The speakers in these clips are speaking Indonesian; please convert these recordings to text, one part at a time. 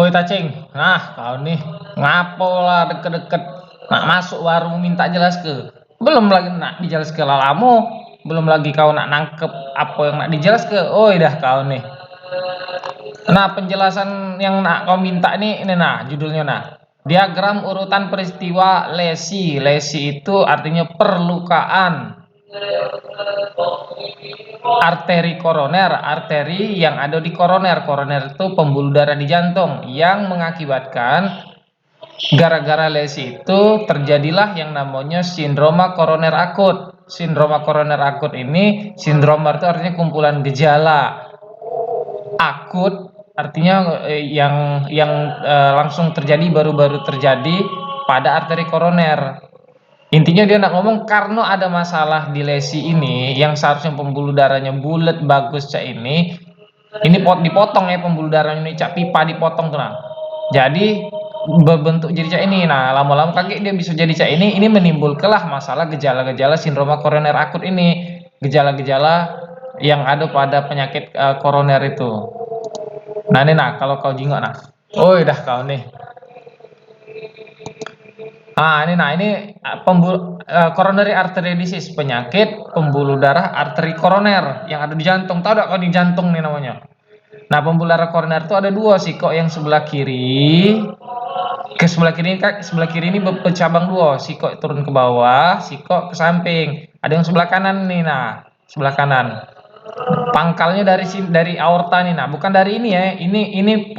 Oi Tacing, nah kau nih ngapo lah deket-deket nak masuk warung minta jelas ke, belum lagi nak dijelas ke lalamu, belum lagi kau nak nangkep apa yang nak dijelas ke, oi dah kau nih. Nah penjelasan yang nak kau minta nih ini nah judulnya nah diagram urutan peristiwa lesi. Lesi itu artinya perlukaan arteri koroner, arteri yang ada di koroner. Koroner itu pembuluh darah di jantung yang mengakibatkan gara-gara lesi itu terjadilah yang namanya sindroma koroner akut. Sindroma koroner akut ini, sindroma itu artinya kumpulan gejala. Akut artinya langsung terjadi, baru-baru terjadi pada arteri koroner. Intinya dia nak ngomong karena ada masalah di lesi ini yang seharusnya pembuluh darahnya bulat bagus cak ini dipotong ya pembuluh darahnya ini cak pipa dipotong tuh nah. Jadi berbentuk jadi cak ini. Nah, lama-lama kaget dia bisa jadi cak ini menimbulkanlah masalah gejala-gejala sindroma koroner akut ini. Gejala-gejala yang ada pada penyakit koroner itu. Nah, ini nah kalau kau jingok nah. Oh, dah kau nih. Ini coronary artery disease, penyakit pembuluh darah arteri koroner yang ada di jantung. Tahu enggak kalau di jantung nih namanya? Nah, pembuluh darah koroner itu ada dua sih kok, yang sebelah kiri ke sebelah kiri ini bercabang dua, sikok turun ke bawah, sikok ke samping. Ada yang sebelah kanan nih, nah, sebelah kanan. Pangkalnya dari aorta nih, nah, bukan dari ini ya. Ini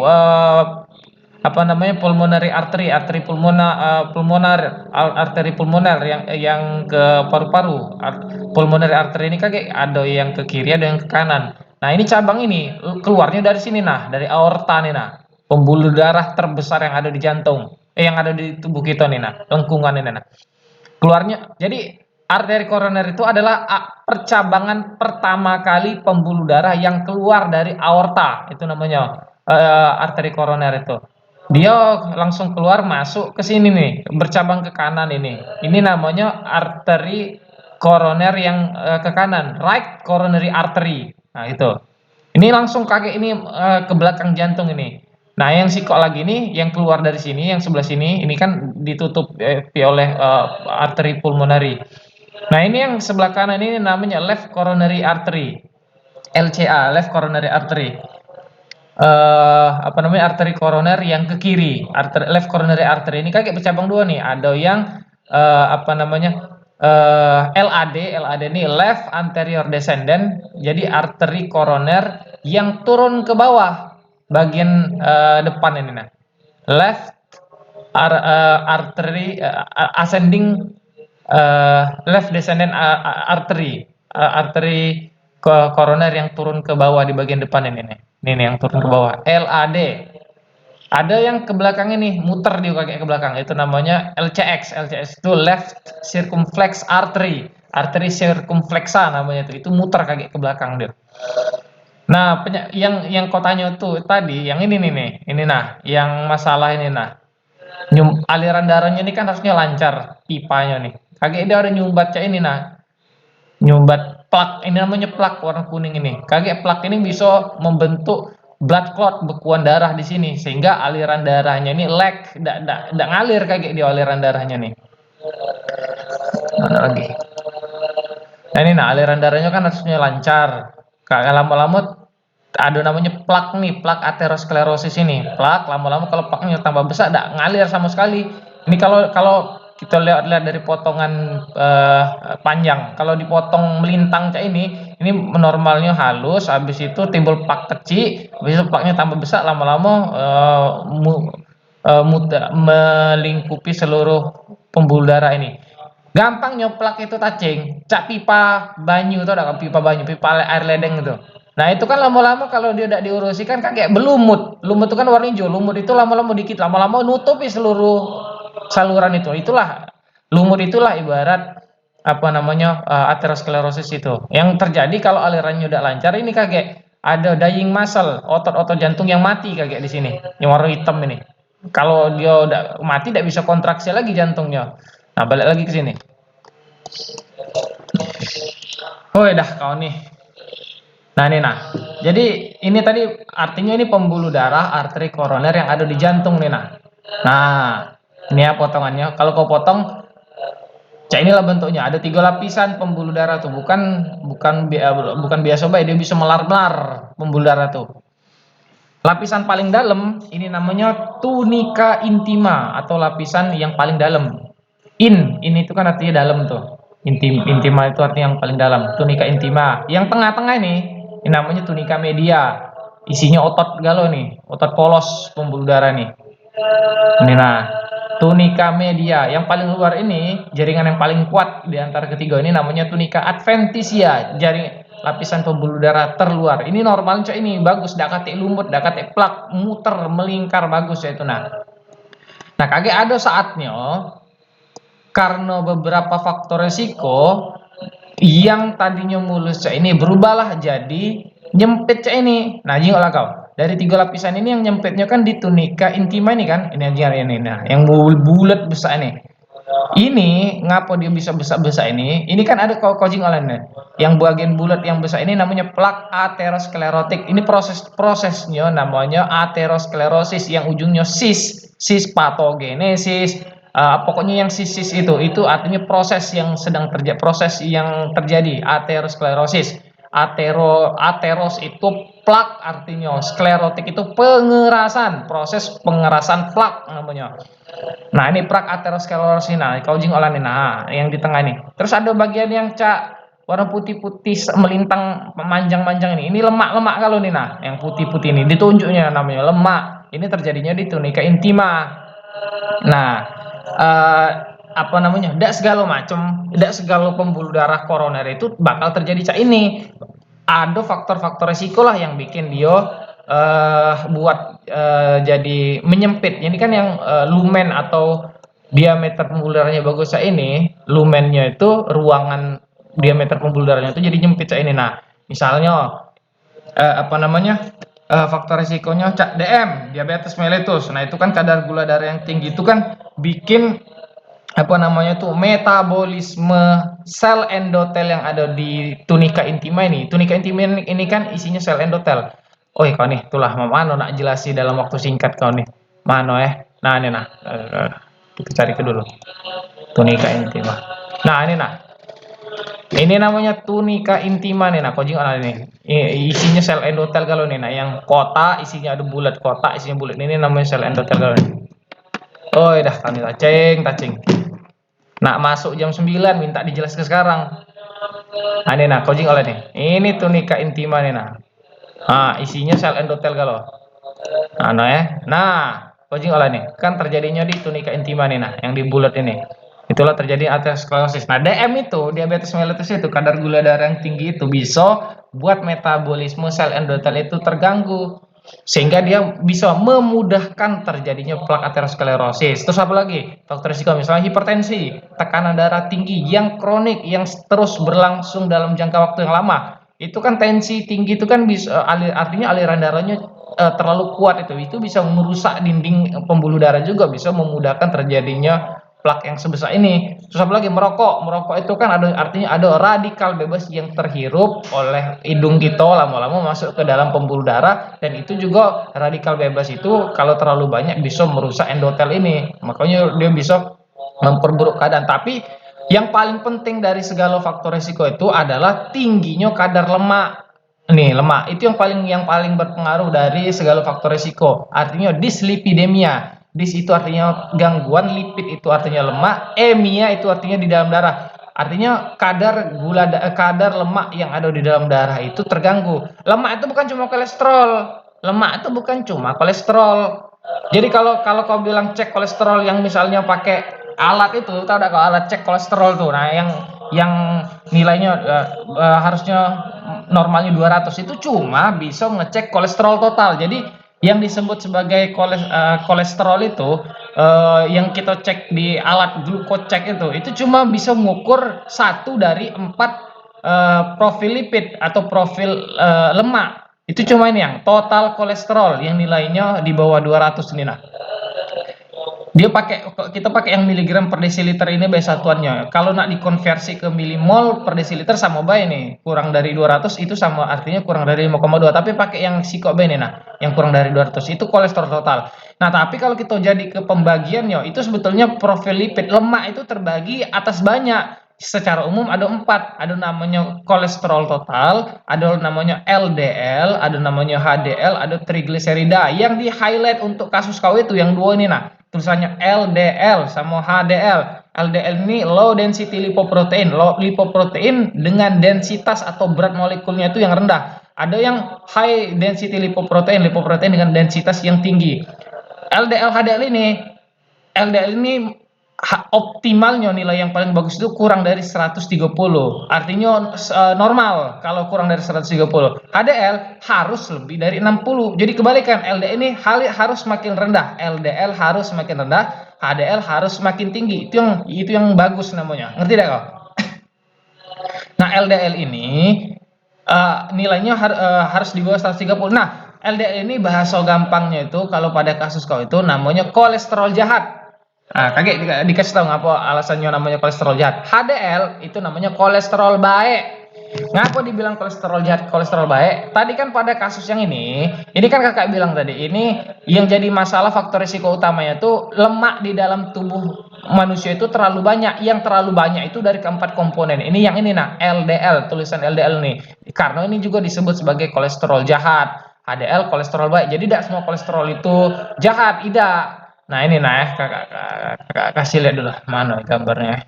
apa namanya pulmonary artery, pulmonar arteri pulmoner yang ke paru-paru. Pulmonary artery ini kayak ada yang ke kiri, ada yang ke kanan. Nah, ini cabang ini keluarnya dari sini nah, dari aorta nih nah. Pembuluh darah terbesar yang ada di jantung, yang ada di tubuh kita nih nah, lengkungan ini nah. Keluarnya jadi arteri koroner itu adalah percabangan pertama kali pembuluh darah yang keluar dari aorta. Itu namanya arteri koroner itu. Dia langsung keluar masuk ke sini nih, bercabang ke kanan ini. Ini namanya arteri koroner yang ke kanan, right coronary artery. Nah, itu. Ini langsung kaki ini ke belakang jantung ini. Nah, yang sikok lagi nih yang keluar dari sini, yang sebelah sini, ini kan ditutup oleh arteri pulmonary. Nah, ini yang sebelah kanan ini namanya left coronary artery. LCA, left coronary artery. Apa namanya arteri koroner yang ke kiri, left coronary artery ini kayak bercabang dua nih. Ada yang apa namanya LAD ini left anterior descendant, jadi arteri koroner yang turun ke bawah bagian depan ini nah. Left artery ascending left descendant artery, arteri koroner yang turun ke bawah di bagian depan ini nih. Ini nih yang turun ke bawah, LAD. Ada yang ke belakang ini muter dia kayak ke belakang, itu namanya LCX. LCX itu left circumflex artery, arteri circumflexa namanya itu muter kayak ke belakang dia. Nah, yang kau tanya tuh tadi, yang ini nih, ini nah, yang masalah ini nah, aliran darahnya ini kan harusnya lancar, pipanya nih. Kayak dia ada nyumbat kayak ini nah, nyumbat plak, ini namanya plak warna kuning ini. Kayak plak ini bisa membentuk blood clot, bekuan darah di sini, sehingga aliran darahnya ini lag, tidak ngalir kayak di aliran darahnya nih. Mana lagi? Nah, ini nah aliran darahnya kan harusnya lancar. Kayak lama-lama ada namanya plak nih, plak aterosklerosis ini. Plak lama-lama kalau plaknya tambah besar tidak ngalir sama sekali. Ini kalau kita lihat dari potongan panjang. Kalau dipotong melintang kayak ini normalnya halus, habis itu timbul plak kecil, habis itu plaknya tambah besar, lama-lama melingkupi seluruh pembuluh darah ini. Gampang nyoplak itu Tacing, cak pipa banyu tuh, ada pipa banyu, pipa air ledeng itu. Nah, itu kan lama-lama kalau dia tidak diurusi kan kayak belumut. Lumut itu kan warna hijau, lumut itu lama-lama dikit, lama-lama nutupi seluruh saluran itu. Itulah lumut, itulah ibarat apa namanya aterosklerosis itu. Yang terjadi kalau alirannya udah lancar ini kayak ada dying muscle, otot-otot jantung yang mati kayak di sini, yang warna hitam ini. Kalau dia udah mati tidak bisa kontraksi lagi jantungnya. Nah, balik lagi ke sini. Oh, dah kau nih. Nah, nih, nah. Jadi ini tadi artinya ini pembuluh darah arteri koroner yang ada di jantung nih, nah. Nah, ini ya potongannya. Kalau kau potong, inilah bentuknya. Ada tiga lapisan pembuluh darah tuh, bukan biasa baik dia bisa melar-melar pembuluh darah tuh. Lapisan paling dalam ini namanya tunika intima atau lapisan yang paling dalam. Ini itu kan artinya dalam tuh. Intima itu artinya yang paling dalam. Tunika intima. Yang tengah-tengah ini namanya tunika media. Isinya otot galau nih, otot polos pembuluh darah nih. Ini nah, tunika media. Yang paling luar ini, jaringan yang paling kuat di antara ketiga ini namanya tunika adventisia, jaring lapisan pembuluh darah terluar. Ini normal cok ini, bagus, dak kate lumut, dak kate plak, muter, melingkar bagus ya itu nah. Nah, kage ada saatnya karena beberapa faktor resiko yang tadinya mulus cak ini berubahlah jadi nyempit cak ini. Nah, jingok lah kau. Dari tiga lapisan ini yang nyempitnya kan di tunika intima ini kan. Ini aja ini. Nah, yang bulat besar ini. Ini ngapa dia bisa besar-besar ini? Ini kan ada coaching online. Yang bagian bulat yang besar ini namanya plak aterosklerotik. Ini prosesnya namanya aterosklerosis yang ujungnya sis patogenesis. Pokoknya yang sis itu artinya proses yang terjadi aterosklerosis. Ateros itu plak artinya, sklerotik itu pengerasan, proses pengerasan plak namanya. Nah, ini prak aterosklerosis. Nah, kaujing olah nih. Nah, yang di tengah ini. Terus ada bagian yang warna putih-putih melintang manjang-manjang ini. Ini lemak-lemak kalau nih. Nah, yang putih-putih ini ditunjuknya namanya lemak. Ini terjadinya di tunika intima. Nah, eh, apa namanya? Tidak segala pembuluh darah koroner itu bakal terjadi cak ini. Ada faktor-faktor resiko lah yang bikin dia buat jadi menyempit. Ini kan yang lumen atau diameter pembuluh darahnya bagus saya ini, lumennya itu ruangan diameter pembuluh darahnya itu jadi nyempit saya ini. Nah, misalnya apa namanya? Faktor risikonya cak DM, diabetes mellitus. Nah, itu kan kadar gula darah yang tinggi itu kan bikin apa namanya tuh metabolisme sel endotel yang ada di tunika intima ini. Tunika intima ini kan isinya sel endotel. Oh, kau nih, itulah mano nak jelasi dalam waktu singkat kau nih. Mano Nah, ini nah. Kita cari ke dulu. Tunika intima. Nah, ini nah. Ini namanya tunika intima nih nah, kojing ini. Isinya sel endotel kalau nih nah, yang kotak isinya ada bulat, kotak isinya bulat. Ini namanya sel endotel kalau nih. Oh, dah kami tacing. Nak masuk jam 9 minta dijelaskan sekarang. Nah, ini nah, coaching oleh nih. Ini tunika intima nih nah. Isinya sel endotel kalau. Nah, coaching oleh nih. Kan terjadinya di tunika intima nih nah, yang di bulat ini. Itulah terjadi aterosklerosis. Nah, DM itu, diabetes mellitus itu, kadar gula darah yang tinggi itu bisa buat metabolisme sel endotel itu terganggu, sehingga dia bisa memudahkan terjadinya plak aterosklerosis. Terus apa lagi? Faktor risiko misalnya hipertensi, tekanan darah tinggi yang kronik yang terus berlangsung dalam jangka waktu yang lama. Itu kan tensi tinggi itu kan bisa artinya aliran darahnya terlalu kuat itu bisa merusak dinding pembuluh darah juga, bisa memudahkan terjadinya plak yang sebesar ini. Terus apa lagi? Merokok itu kan artinya ada radikal bebas yang terhirup oleh hidung kita lama-lama masuk ke dalam pembuluh darah, dan itu juga radikal bebas itu kalau terlalu banyak bisa merusak endotel ini. Makanya dia bisa memperburuk keadaan. Tapi yang paling penting dari segala faktor risiko itu adalah tingginya kadar lemak. Nih, lemak itu yang paling berpengaruh dari segala faktor risiko. Artinya dislipidemia. Dis itu artinya gangguan, lipid itu artinya lemak, emia itu artinya di dalam darah. Artinya kadar lemak yang ada di dalam darah itu terganggu. Lemak itu bukan cuma kolesterol. Lemak itu bukan cuma kolesterol. Jadi kalau kalau kau bilang cek kolesterol yang misalnya pakai alat itu, tahu enggak kalau alat cek kolesterol tuh. Nah, yang nilainya harusnya normalnya 200 itu cuma bisa ngecek kolesterol total. Jadi yang disebut sebagai kolesterol itu yang kita cek di alat glucocek itu cuma bisa mengukur satu dari 4 profil lipid atau profil lemak. Itu cuma ini yang total kolesterol yang nilainya di bawah 200 ini nah. Dia kita pakai yang miligram per desiliter ini bae satuannya. Kalau nak dikonversi ke milimol per desiliter sama bae nih. Kurang dari 200 itu sama artinya kurang dari 5,2. Tapi pakai yang Siko bae nih nah, yang kurang dari 200 itu kolesterol total. Nah, tapi kalau kita jadi ke pembagiannya itu sebetulnya profil lipid lemak itu terbagi atas banyak. Secara umum ada empat, ada namanya kolesterol total, ada namanya LDL, ada namanya HDL, ada trigliserida. Yang di highlight untuk kasus kau itu yang dua ini nah, tulisannya LDL sama HDL. LDL ini low density lipoprotein, lipoprotein dengan densitas atau berat molekulnya itu yang rendah. Ada yang high density lipoprotein, lipoprotein dengan densitas yang tinggi. LDL HDL ini LDL ini optimalnya nilai yang paling bagus itu kurang dari 130. Artinya normal kalau kurang dari 130. HDL harus lebih dari 60. Jadi kebalikan, LDL ini harus makin rendah. LDL harus makin rendah, HDL harus makin tinggi. Itu yang bagus namanya. Ngerti tidak kau? Nah, LDL ini nilainya harus di bawah 130. Nah, LDL ini bahasa gampangnya itu kalau pada kasus kau itu namanya kolesterol jahat. Nah, kaget dikasih tahu ngapa alasannya namanya kolesterol jahat. HDL itu namanya kolesterol baik. Ngapa dibilang kolesterol jahat, kolesterol baik? Tadi kan pada kasus yang ini kan kakak bilang tadi, ini yang jadi masalah faktor risiko utamanya itu lemak di dalam tubuh manusia itu terlalu banyak. Yang terlalu banyak itu dari keempat komponen. Ini yang ini nah, LDL, tulisan LDL nih. Karena ini juga disebut sebagai kolesterol jahat. HDL kolesterol baik. Jadi tidak semua kolesterol itu jahat, tidak. Nah ini nah ya, kakak kasih lihat dulu mana gambarnya.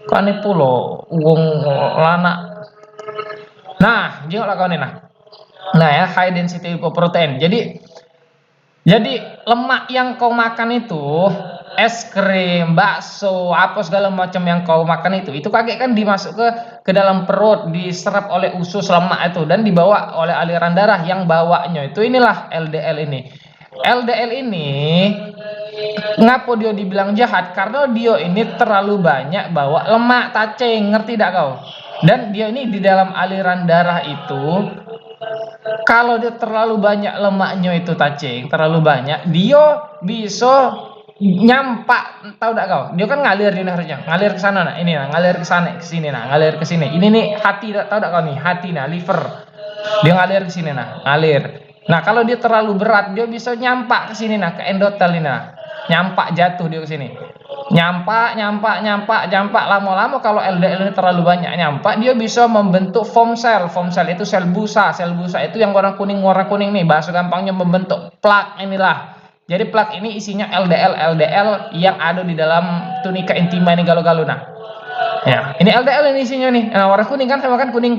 Kan ini pulau uang lana. Nah, jengoklah kau ini nah. Nah ya, high density lipoprotein. Jadi lemak yang kau makan itu, es krim, bakso, apa segala macam yang kau makan itu kaget kan dimasuk ke dalam perut, diserap oleh usus lemak itu dan dibawa oleh aliran darah yang bawanya itu inilah LDL ini. LDL ini ngapa dia dibilang jahat? Karena dia ini terlalu banyak bawa lemak cacing, ngerti tidak kau? Dan dia ini di dalam aliran darah itu, kalau dia terlalu banyak lemaknya itu cacing, terlalu banyak, dia bisa nyampak, tahu tidak kau? Dia kan ngalir di harusnya, ngalir ke sana, nah ini, nah ngalir ke sana, ke sini, nah ngalir ke sini. Ini nih hati, tahu tidak kau nih? Hati, nah liver, dia ngalir ke sini, nah ngalir. Nah kalau dia terlalu berat, dia bisa nyampak ke sini, nah ke endotel ini, nah nyampak jatuh dia ke sini. Nyampak lama-lama kalau LDL ini terlalu banyak nyampak, dia bisa membentuk foam cell. Foam cell itu sel busa. Sel busa itu yang warna kuning nih, bahasa gampangnya membentuk plak inilah. Jadi plak ini isinya LDL yang ada di dalam tunika intima ini galau-galau. Nah, ya, ini LDL ini isinya nih. Nah, warna kuning kan sama kan kuning.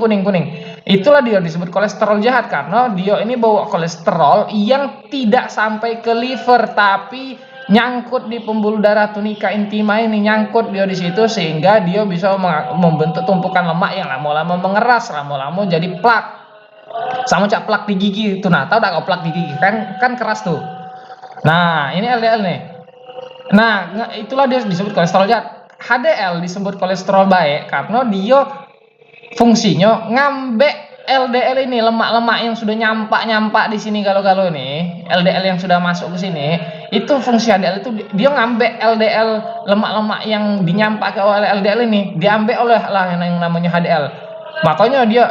Itulah dia disebut kolesterol jahat karena dia ini bawa kolesterol yang tidak sampai ke liver tapi nyangkut di pembuluh darah tunika intima ini, nyangkut dia di situ sehingga dia bisa membentuk tumpukan lemak yang lama-lama mengeras, lama-lama jadi plak. Sama cak plak di gigi itu. Nah, tahu enggak kau plak di gigi? Kan keras tuh. Nah, ini LDL nih. Nah, itulah dia disebut kolesterol jahat. HDL disebut kolesterol baik karena dia fungsinya ngambek LDL ini, lemak-lemak yang sudah nyampak di sini galau-galau ini, LDL yang sudah masuk ke sini, itu fungsi HDL itu dia ngambek LDL, lemak-lemak yang dinyampak oleh LDL ini, diambil oleh lah yang namanya HDL. Makanya dia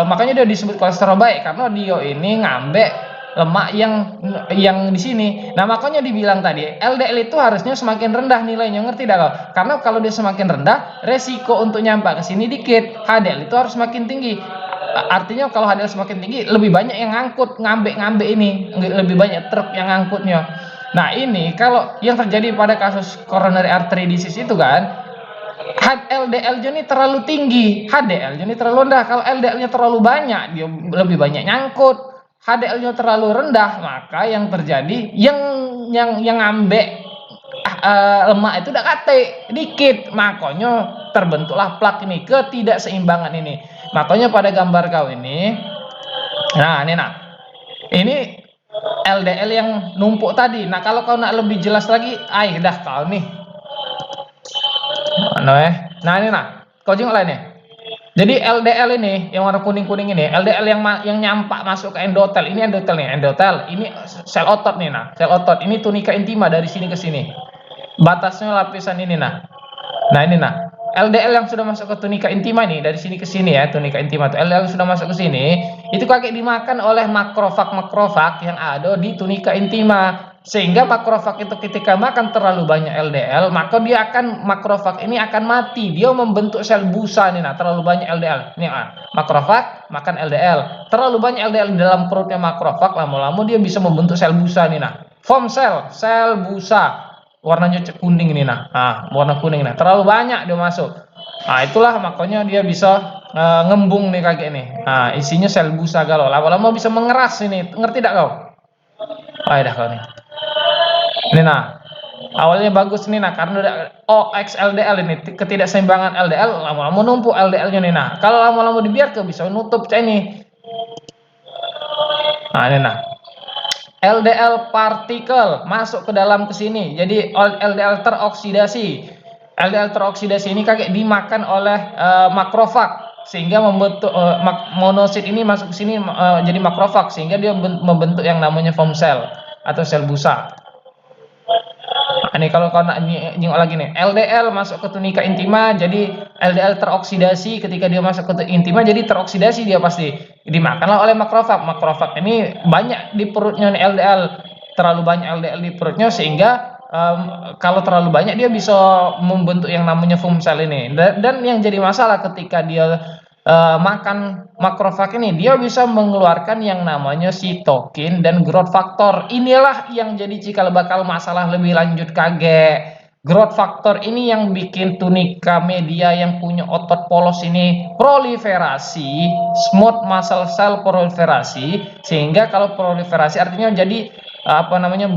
makanya dia disebut kolesterol baik karena dia ini ngambek lemak yang di sini. Nah, makanya dibilang tadi LDL itu harusnya semakin rendah nilainya, ngerti tidak kau? Karena kalau dia semakin rendah, resiko untuk nyampak ke sini dikit. HDL itu harus semakin tinggi. Artinya kalau HDL semakin tinggi, lebih banyak yang ngangkut, ngambek ini, lebih banyak truk yang ngangkutnya. Nah, ini kalau yang terjadi pada kasus coronary artery disease itu kan, LDL-nya ini terlalu tinggi, HDL-nya ini terlalu rendah. Kalau LDL-nya terlalu banyak, dia lebih banyak nyangkut. HDL-nya terlalu rendah, maka yang terjadi yang ambek lemak itu udah kate dikit, makanya terbentuklah plak ini, ketidakseimbangan ini. Makanya pada gambar kau ini, nah ini LDL yang numpuk tadi. Nah kalau kau nak lebih jelas lagi, dah kau nih, nah ini kau jengok lah ini. Jadi LDL ini yang warna kuning-kuning ini, LDL yang nyampak masuk ke endotel. Ini endotel nih, endotel. Ini sel otot nih, nah, sel otot. Ini tunika intima dari sini ke sini. Batasnya lapisan ini, nah. Nah, ini nah. LDL yang sudah masuk ke tunika intima nih, dari sini ke sini ya, tunika intima tuh. LDL yang sudah masuk ke sini, itu kakek dimakan oleh makrofag-makrofag yang ada di tunika intima. Sehingga makrofag itu ketika makan terlalu banyak LDL, maka makrofag ini akan mati. Dia membentuk sel busa nih, nah, terlalu banyak LDL. Ini makrofag makan LDL. Terlalu banyak LDL di dalam perutnya makrofag, lama-lama dia bisa membentuk sel busa nih, nah. Foam cell, sel busa warnanya kuning ini, nah, warna kuning, nah, terlalu banyak dia masuk, nah, itulah makanya dia bisa ngembung nih kakek nih, nah, isinya sel busa galau, lama-lama bisa mengeras ini, ngerti tidak kau? Dah kau nih, ini nah, awalnya bagus nih, nah, karena udah OXLDL ini, ketidakseimbangan LDL, lama-lama numpuk LDL-nya nih, nah, kalau lama-lama dibiarkan bisa nutup cah ini, nah, ini nah, LDL partikel masuk ke dalam ke sini. Jadi LDL teroksidasi. LDL teroksidasi ini kakek dimakan oleh makrofag sehingga membentuk monosit ini masuk ke sini jadi makrofag sehingga dia membentuk yang namanya foam cell atau sel busa. Nah, ini kalau kau nak nyingok lagi nih, LDL masuk ke tunika intima, jadi LDL teroksidasi ketika dia masuk ke intima, jadi teroksidasi dia pasti dimakanlah oleh makrofag. Makrofag ini banyak di perutnya nih LDL, terlalu banyak LDL di perutnya sehingga kalau terlalu banyak dia bisa membentuk yang namanya foam cell ini. Dan yang jadi masalah ketika dia makan makrofag ini, dia bisa mengeluarkan yang namanya sitokin dan growth factor. Inilah yang jadi cikal bakal masalah lebih lanjut kakek. Growth factor ini yang bikin tunika media yang punya otot polos ini proliferasi, smooth muscle cell proliferasi, sehingga kalau proliferasi artinya jadi apa namanya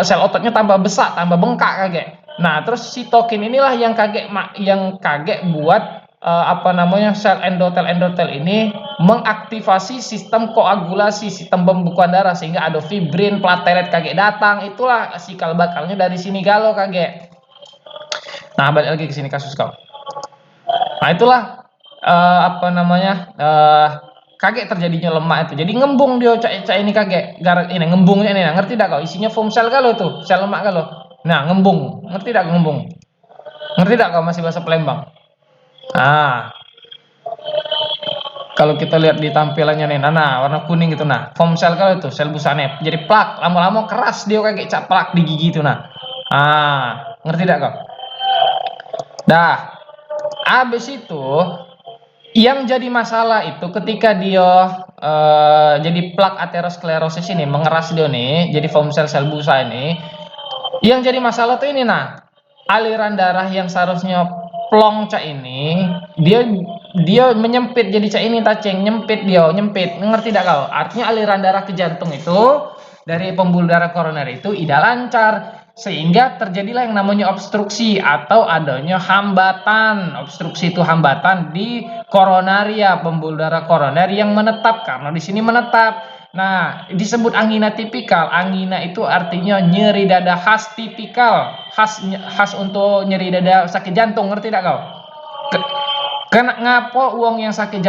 sel ototnya tambah besar, tambah bengkak kakek. Nah, terus sitokin inilah yang kaget buat apa namanya sel endotel ini mengaktifasi sistem koagulasi, sistem pembekuan darah sehingga ada fibrin, platelet kakek datang. Itulah sikal bakalnya dari sini galau kakek. Nah, balik lagi ke sini kasus kau. Nah, itulah apa namanya kakek terjadinya lemak itu. Jadi ngembung dia cak ini kakek. Gara ini ngembungnya ini, ngerti tidak kau? Isinya foam cell kalau itu, sel lemak kalau. Nah, ngembung. Ngerti tidak ngembung? Ngerti tidak kau masih bahasa Palembang? Ah, kalau kita lihat di tampilannya nih, nah, warna kuning gitu, nah, foam cell kalau itu, sel busanya, jadi plak, lama-lama keras dia kayak cap plak di gigi itu, nah, ngerti tidak kau? Dah, abis itu, yang jadi masalah itu ketika dia jadi plak aterosklerosis ini mengeras dia nih, jadi foam cell sel busa ini, yang jadi masalah tuh ini, nah, aliran darah yang seharusnya plong cak ini, dia dia menyempit jadi cak ini taceng nyempit dia nyempit, ngerti tidak kau? Artinya aliran darah ke jantung itu dari pembuluh darah koroner itu tidak lancar sehingga terjadilah yang namanya obstruksi atau adanya hambatan. Obstruksi itu hambatan di koronaria, pembuluh darah koroner yang menetap karena di sini menetap. Nah, disebut angina tipikal. Angina itu artinya nyeri dada khas tipikal, khas untuk nyeri dada sakit jantung, ngerti tidak kau? Kena ngapo uang yang sakit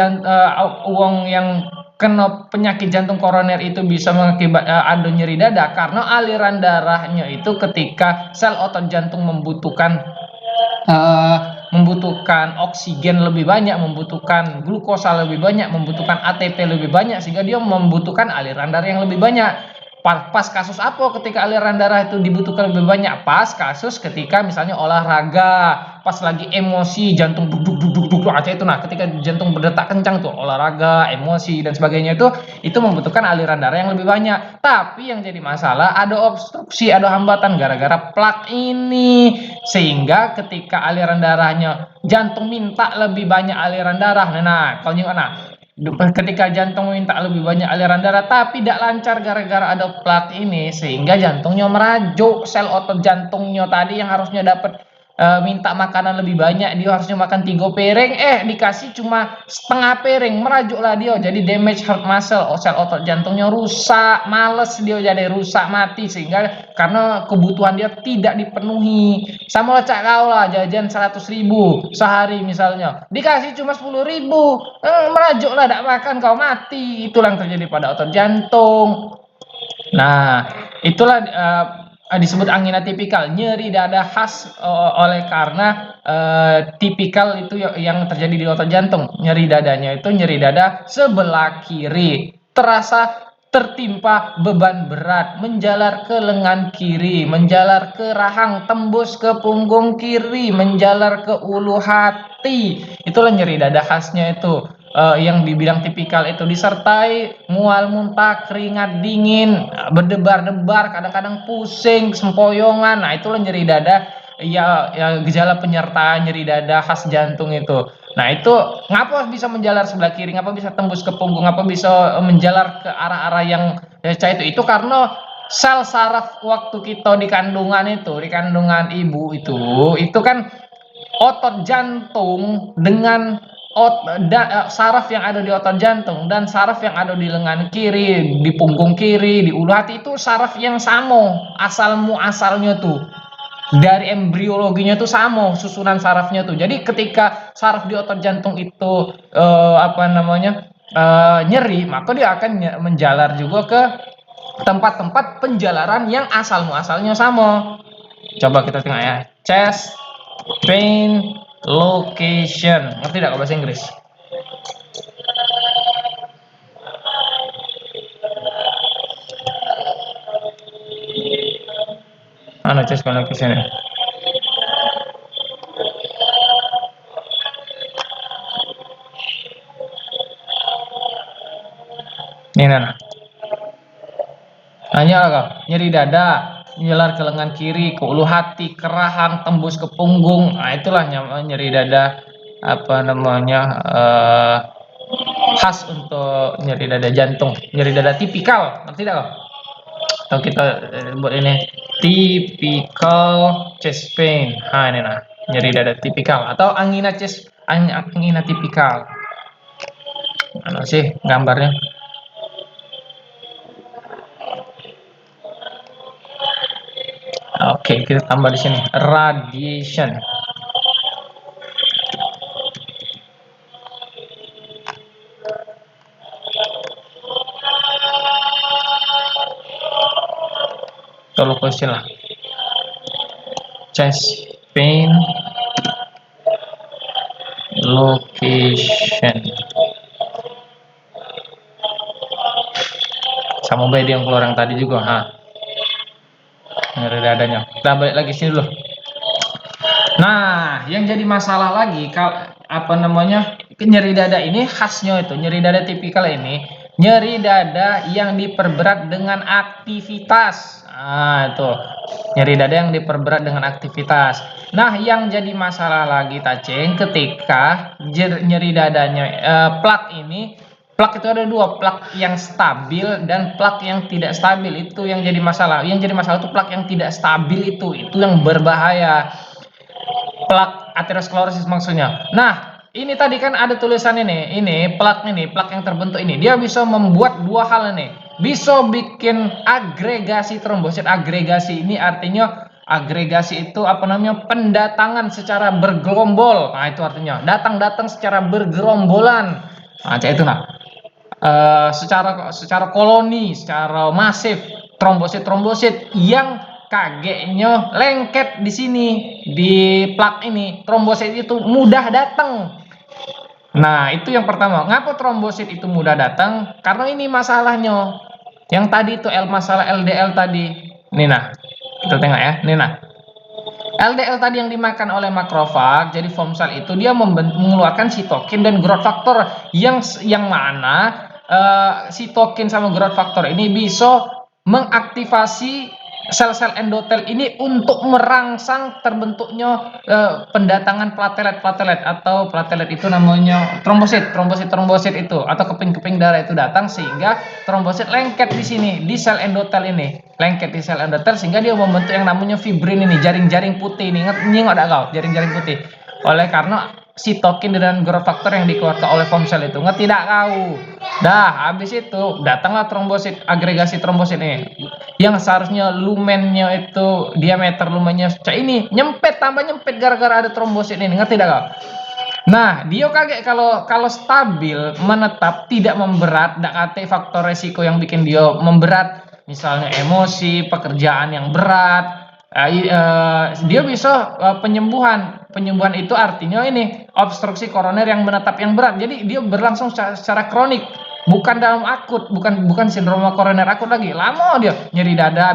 uang yang kena penyakit jantung koroner itu bisa mengakibatkan ada nyeri dada karena aliran darahnya itu ketika sel otot jantung eh, membutuhkan oksigen lebih banyak, membutuhkan glukosa lebih banyak, membutuhkan ATP lebih banyak sehingga dia membutuhkan aliran darah yang lebih banyak. Pas kasus apa ketika aliran darah itu dibutuhkan lebih banyak? Pas kasus ketika misalnya olahraga, pas lagi emosi, jantung duk duk duk duk duk aja itu. Nah, ketika jantung berdetak kencang tuh, olahraga, emosi dan sebagainya itu membutuhkan aliran darah yang lebih banyak. Tapi yang jadi masalah ada obstruksi, ada hambatan gara-gara plak ini. Sehingga ketika aliran darahnya jantung minta lebih banyak aliran darah. Nah, kalau nah, ketika jantung minta lebih banyak aliran darah tapi tidak lancar gara-gara ada plat ini sehingga jantungnya merajuk, sel otot jantungnya tadi yang harusnya dapat minta makanan lebih banyak, dia harusnya makan 3 piring, dikasih cuma setengah piring, merajuklah dia, jadi damage heart muscle, sel otot jantungnya rusak, males dia jadi rusak, mati, sehingga karena kebutuhan dia tidak dipenuhi. Sama lah cak kau lah, jajan 100.000 sehari misalnya, dikasih cuma 10.000, merajuklah, tidak makan kau, mati. Itulah yang terjadi pada otot jantung. Nah, itulah disebut angina tipikal, nyeri dada khas oleh karena tipikal itu yang terjadi di otot jantung. Nyeri dadanya itu nyeri dada sebelah kiri, terasa tertimpa beban berat, menjalar ke lengan kiri, menjalar ke rahang, tembus ke punggung kiri, menjalar ke ulu hati. Itulah nyeri dada khasnya itu. Yang dibilang tipikal itu disertai mual, muntah, keringat dingin, berdebar-debar, kadang-kadang pusing, sempoyongan. Nah, itulah nyeri dada, ya, ya gejala penyerta nyeri dada khas jantung itu. Nah, itu ngapa bisa menjalar sebelah kiri, ngapa bisa tembus ke punggung, ngapa bisa menjalar ke arah-arah yang itu? Itu karena sel saraf waktu kita di kandungan itu, di kandungan ibu itu kan otot jantung dengan saraf yang ada di otot jantung dan saraf yang ada di lengan kiri, di punggung kiri, di ulu hati itu saraf yang sama, asalnya tuh dari embriologinya tuh sama susunan sarafnya tuh. Jadi ketika saraf di otot jantung itu nyeri, maka dia akan menjalar juga ke tempat-tempat penjalaran yang asalnya sama. Coba kita tengok ya, chest pain location, ngerti tidak bahasa Inggris? Chest pain location ya. Ini nah. Hanya nyeri dada, nyelar ke lengan kiri, ke ulu hati, ke rahang, tembus ke punggung. Nah, itulah nyeri dada khas untuk nyeri dada jantung, nyeri dada tipikal. Ngerti tidak kok? Atau kita buat ini typical chest pain. Nah, ini nah, nyeri dada tipikal atau angina tipikal. Mana sih gambarnya? Oke, kita tambah di sini radiation. Location lah. Chest pain location. Sama beda yang keluar yang tadi juga, nyeri dadanya. Kita balik lagi sini dulu. Nah, yang jadi masalah lagi nyeri dada ini khasnya itu, nyeri dada tipikal ini, nyeri dada yang diperberat dengan aktivitas. Nah, itu. Nyeri dada yang diperberat dengan aktivitas. Nah, yang jadi masalah lagi Taceng ketika nyeri dadanya plak itu ada dua, plak yang stabil dan plak yang tidak stabil. Itu yang jadi masalah. Yang jadi masalah itu plak yang tidak stabil itu yang berbahaya. Plak aterosklerosis maksudnya. Nah, ini tadi kan ada tulisan ini plak yang terbentuk ini, dia bisa membuat dua hal ini. Bisa bikin agregasi trombosit. Agregasi ini artinya agregasi itu pendatangan secara bergerombol. Nah, itu artinya datang secara bergerombolan. Nah, itu secara koloni, secara masif trombosit yang KG-nya lengket di sini di plak ini. Trombosit itu mudah datang. Nah, itu yang pertama. Ngapa trombosit itu mudah datang? Karena ini masalahnya. Yang tadi itu masalah LDL tadi. Nih nah, kita tengok ya. Nih nah. LDL tadi yang dimakan oleh makrofag, jadi foam cell itu dia mengeluarkan sitokin dan growth factor yang mana sitokin sama growth factor ini bisa mengaktifasi sel-sel endotel ini untuk merangsang terbentuknya pendatangan platelet-platelet, atau platelet itu namanya trombosit itu, atau keping-keping darah itu datang, sehingga trombosit lengket di sini di sel endotel ini, lengket di sel endotel, sehingga dia membentuk yang namanya fibrin ini, jaring-jaring putih ini. Ingat ada kau jaring-jaring putih, oleh karena sitokin dan growth factor yang dikeluarkan oleh foam cell itu. Ngerti tidak kau? Dah, habis itu datanglah trombosit, agregasi trombosit ini, yang seharusnya lumennya itu, diameter lumennya ini nyempet, tambah nyempet gara-gara ada trombosit ini. Ngerti tidak kau? Nah, dia kaget kalau kalau stabil, menetap, tidak memberat, tidak ada faktor resiko yang bikin dia memberat, misalnya emosi, pekerjaan yang berat, dia bisa penyembuhan itu artinya ini obstruksi koroner yang menetap yang berat. Jadi dia berlangsung secara kronik, bukan dalam akut, bukan bukan sindrom koroner akut lagi. Lama dia nyeri dada,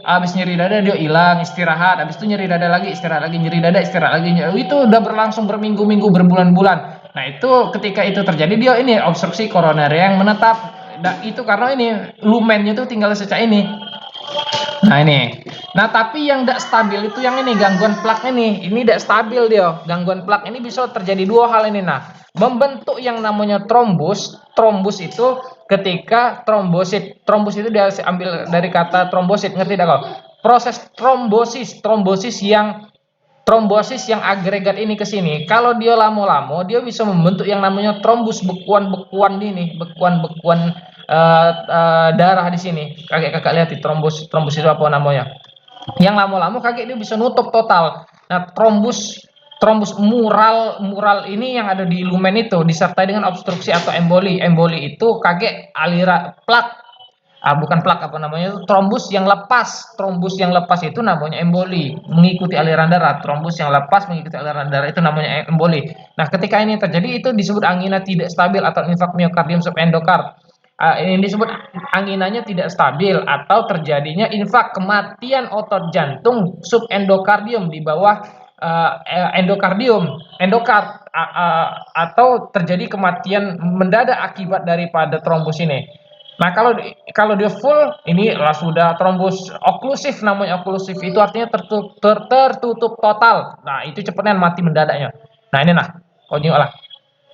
habis nyeri dada dia hilang, istirahat, habis itu nyeri dada lagi, istirahat lagi, nyeri dada, istirahat lagi. Itu udah berlangsung berminggu-minggu, berbulan-bulan. Nah, itu ketika itu terjadi, dia ini obstruksi koroner yang menetap. Nah, itu karena ini lumennya tuh tinggal secak ini. Nah, ini. Nah, tapi yang tidak stabil itu yang ini, gangguan plak ini. Ini tidak stabil dia. Gangguan plak ini bisa terjadi dua hal ini. Nah, membentuk yang namanya trombus. Trombus itu ketika trombosit. Trombus itu dia ambil dari kata trombosit. Ngerti tidak kau? Proses trombosis yang agregat ini ke sini, kalau dia lama-lama dia bisa membentuk yang namanya trombus, bekuan-bekuan ini, bekuan-bekuan darah di sini. Kakak lihat di trombus, trombus itu apa namanya? Yang lama-lama kakek dia bisa nutup total. Nah, trombus trombus mural ini yang ada di lumen itu disertai dengan obstruksi atau emboli. Emboli itu kakek aliran plak, bukan plak, apa namanya itu, trombus yang lepas itu namanya emboli, mengikuti aliran darah. Trombus yang lepas mengikuti aliran darah itu namanya emboli. Nah, ketika ini terjadi itu disebut angina tidak stabil atau infak miokardium subendokard. Ini disebut anginanya tidak stabil atau terjadinya infak, kematian otot jantung subendokardium di bawah endokard, atau terjadi kematian mendadak akibat daripada trombus ini. Nah, kalau dia full ini lah sudah trombus oklusif, namanya oklusif itu artinya tertutup total. Nah, itu cepatnya mati mendadaknya. Nah, ini nah, oh lah.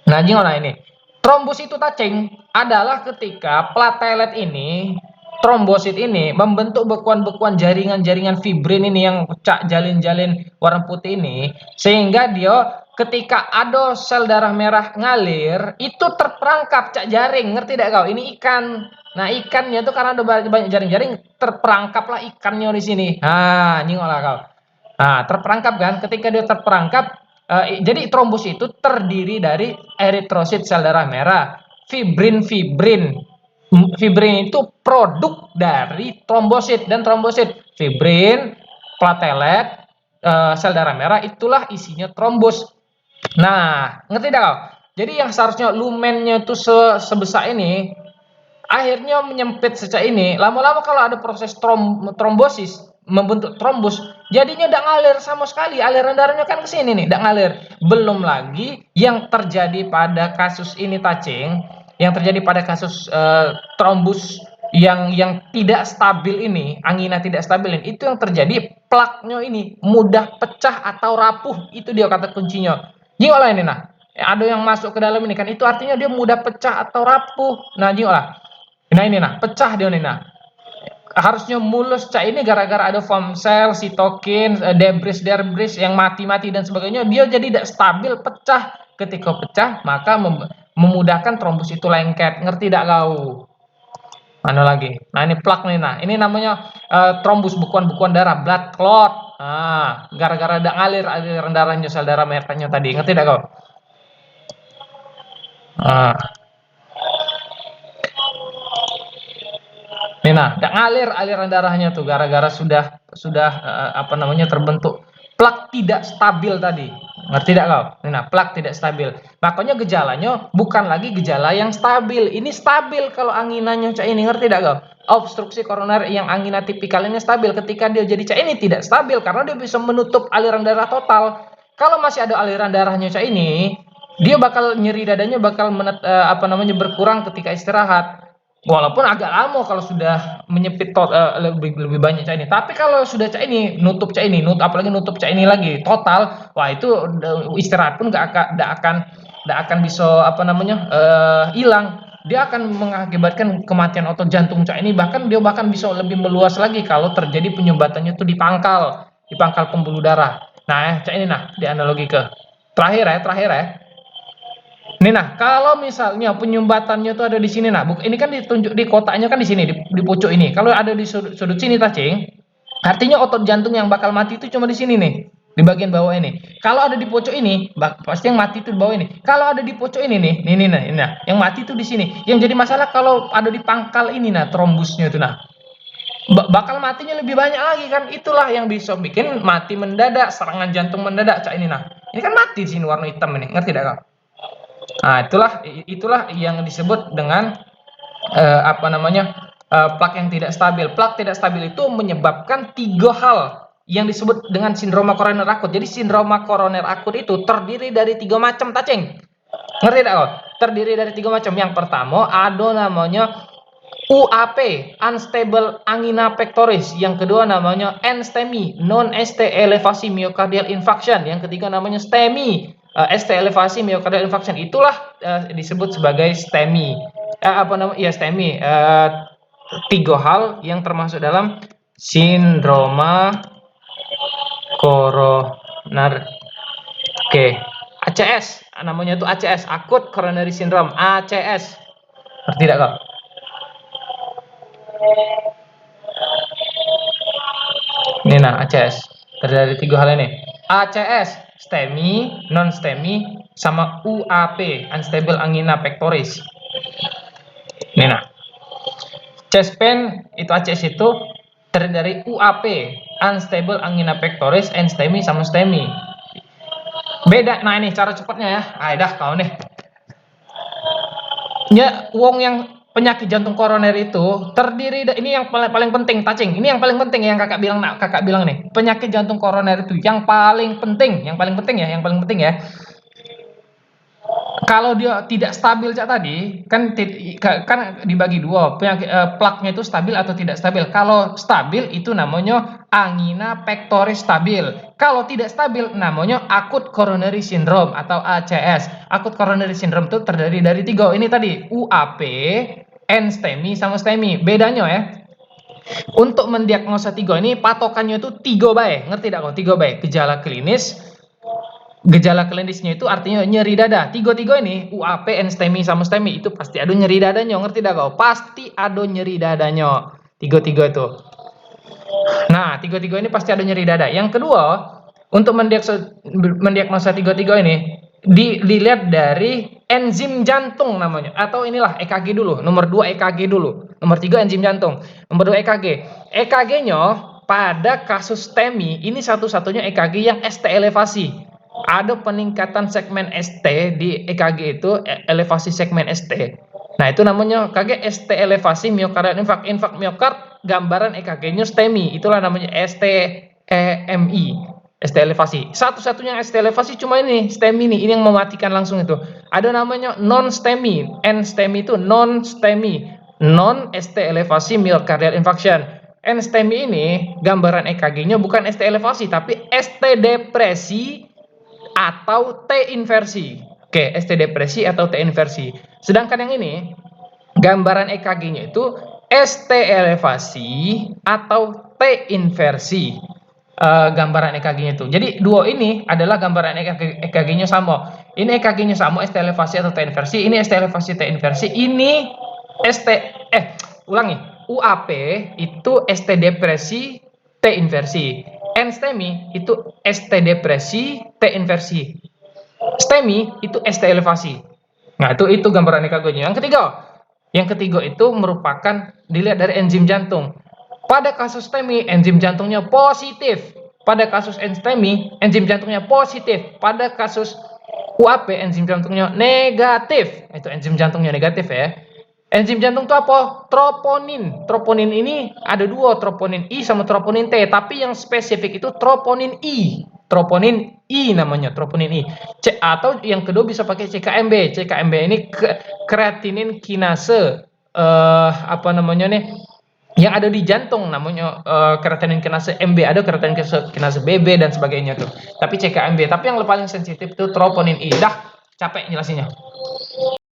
Nah, nah ini. Trombus itu cacing adalah ketika platelet ini, trombosit ini membentuk bekuan-bekuan jaringan-jaringan fibrin ini yang pecah, jalin-jalin warna putih ini, sehingga dia ketika ada sel darah merah ngalir itu terperangkap cak jaring. Ngerti tidak kau? Ini ikan. Nah, ikannya itu karena ada banyak jaring-jaring, terperangkaplah ikannya di sini. Nah, nyingoklah kau. Nah, terperangkap kan? Ketika dia terperangkap, jadi trombus itu terdiri dari eritrosit, sel darah merah, fibrin. Fibrin itu produk dari trombosit, dan trombosit, fibrin, platelet, sel darah merah, itulah isinya trombus. Nah, ngerti tidak kau? Jadi yang seharusnya lumennya itu sebesar ini, akhirnya menyempit sejak ini. Lama-lama kalau ada proses trombosis, membentuk trombus, jadinya tidak ngalir sama sekali, aliran darahnya kan ke sini nih, tidak ngalir. Belum lagi yang terjadi pada kasus ini cacing, yang terjadi pada kasus trombus yang tidak stabil ini, angina tidak stabil ini, itu yang terjadi plaknya ini mudah pecah atau rapuh. Itu dia kata kuncinya. Jiwa ini nah, ada yang masuk ke dalam ini kan, itu artinya dia mudah pecah atau rapuh. Nah, jiwa. Nah, ini nah, pecah dia nih nah. Harusnya mulus cak ini gara-gara ada foam cell, sitokin, debris yang mati-mati dan sebagainya, dia jadi tidak stabil, pecah. Ketika pecah, maka memudahkan trombus itu lengket. Ngerti tidak kau? Mana lagi? Nah, ini plak nih nah. Ini namanya trombus, bekuan-bekuan darah, blood clot. Nah, gara-gara ada aliran darahnya, sel darah merahnya tadi. Ngerti tidak kau? Nah, nih nah, ngalir aliran darahnya tuh gara-gara sudah apa namanya terbentuk plak tidak stabil tadi. Ngerti tidak kau? Nih nah, plak tidak stabil. Makanya gejalanya bukan lagi gejala yang stabil. Ini stabil kalau anginanya cak ini. Ngerti tidak kau? Obstruksi koroner yang angina tipikal ini stabil. Ketika dia jadi cak ini tidak stabil karena dia bisa menutup aliran darah total. Kalau masih ada aliran darahnya cak ini, dia bakal nyeri dadanya bakal berkurang ketika istirahat. Walaupun agak lama kalau sudah menyempit lebih lebih banyak cak ini. Tapi kalau sudah cak ini, nutup cak ini, apalagi nutup cak ini lagi total, wah itu istirahat pun nggak akan bisa apa namanya hilang. Dia akan mengakibatkan kematian otot jantung cak ini, bahkan dia bisa lebih meluas lagi kalau terjadi penyumbatannya itu di pangkal pembuluh darah. Nah, cak ini nah di analogi ke terakhir ya. Ini nah, kalau misalnya penyumbatannya itu ada di sini, nah, ini kan ditunjuk di kotaknya kan di sini, di pucuk ini. Kalau ada di sudut sini, tacing, artinya otot jantung yang bakal mati itu cuma di sini nih, di bagian bawah ini. Kalau ada di pucuk ini, pasti yang mati itu di bawah ini. Kalau ada di pucuk ini nih, ini nah, ini nah, yang mati itu di sini. Yang jadi masalah kalau ada di pangkal ini, nah, trombusnya itu, nah, bakal matinya lebih banyak lagi kan. Itulah yang bisa bikin mati mendadak, serangan jantung mendadak, cak ini nah. Ini kan mati di sini warna hitam ini, ngerti tidak kak? Nah, itulah yang disebut dengan apa namanya plak yang tidak stabil. Plak tidak stabil itu menyebabkan tiga hal yang disebut dengan sindroma koroner akut. Jadi sindroma koroner akut itu terdiri dari tiga macam, tacing. Ngerti tidak kok? Terdiri dari tiga macam. Yang pertama ada namanya UAP, unstable angina pectoris. Yang kedua namanya NSTEMI, non ST elevasi myocardial infarction. Yang ketiga namanya STEMI, ST elevasi myocardial infarction. Itulah disebut sebagai STEMI. Apa namanya? Ya STEMI. Tiga hal yang termasuk dalam sindroma koroner. Oke, ACS. Namanya itu ACS, akut coronary syndrome, ACS. Ngerti tidak kak? Ini nah ACS terdiri dari tiga hal ini. ACS, STEMI, non STEMI, sama UAP, unstable angina pectoris. Ini nah, chest pain itu ACS itu terdiri dari UAP, unstable angina pectoris, and STEMI sama STEMI. Beda. Nah ini cara cepatnya ya. Dah kau nih. Ya, wong yang penyakit jantung koroner itu terdiri ini yang paling penting, tacing. Ini yang paling penting yang kakak bilang nih. Penyakit jantung koroner itu yang paling penting, yang paling penting ya. Kalau dia tidak stabil cak tadi, kan dibagi dua, penyakit plaknya itu stabil atau tidak stabil. Kalau stabil itu namanya angina pectoris stabil. Kalau tidak stabil namanya acute coronary syndrome atau ACS. Acute coronary syndrome itu terdiri dari tiga. Ini tadi UAP, NSTEMI sama STEMI. Bedanya ya. Untuk mendiagnosa tiga ini patokannya itu tiga baik. Ngerti tidak kok? Tiga baik. Gejala klinisnya itu artinya nyeri dada. Tiga-tiga ini UAP, NSTEMI sama STEMI itu pasti ada nyeri dadanya. Ngerti tidak kau? Pasti ada nyeri dadanya. Tiga-tiga itu. Nah, tiga-tiga ini pasti ada nyeri dada. Yang kedua, untuk mendiagnosa tiga-tiga ini dilihat dari enzim jantung namanya, atau inilah EKG dulu. Nomor 2 EKG dulu. Nomor 3 enzim jantung. Nomor 2 EKG. EKG-nya pada kasus STEMI ini satu-satunya EKG yang ST elevasi. Ada peningkatan segmen ST di EKG itu, elevasi segmen ST. Nah, itu namanya EKG ST elevasi myocardial infark miokard, gambaran EKG-nya STEMI. Itulah namanya STEMI. ST elevasi. Satu-satunya ST elevasi cuma ini, STEMI ini yang mematikan langsung itu. Ada namanya non STEMI. NSTEMI itu non STEMI, non ST elevasi myocardial infarction. NSTEMI ini gambaran EKG-nya bukan ST elevasi tapi ST depresi atau T inversi. Oke, ST depresi atau T inversi. Sedangkan yang ini gambaran EKG-nya itu ST elevasi atau T inversi. Gambaran EKG-nya itu. Jadi dua ini adalah gambaran EKG-nya sama. Ini EKG-nya sama, ST elevasi atau T inversi. Ini ST elevasi T inversi. Ini ulangi. UAP itu ST depresi T inversi. NSTEMI itu ST depresi T inversi. STEMI itu ST elevasi. Nah, itu gambaran EKG-nya. Yang ketiga itu merupakan dilihat dari enzim jantung. Pada kasus STEMI, enzim jantungnya positif. Pada kasus NSTEMI, enzim jantungnya positif. Pada kasus UAP, enzim jantungnya negatif. Itu enzim jantungnya negatif ya. Enzim jantung itu apa? Troponin. Troponin ini ada dua, troponin I sama troponin T. Tapi yang spesifik itu troponin I. Troponin I namanya, troponin I. Atau yang kedua bisa pakai CKMB. CKMB ini kreatinin kinase. apa namanya nih, yang ada di jantung namanya kreatinin kinase MB, ada kreatinin kinase BB dan sebagainya tuh. Tapi CKMB, tapi yang paling sensitif itu troponin I. Dah, capek jelasinnya.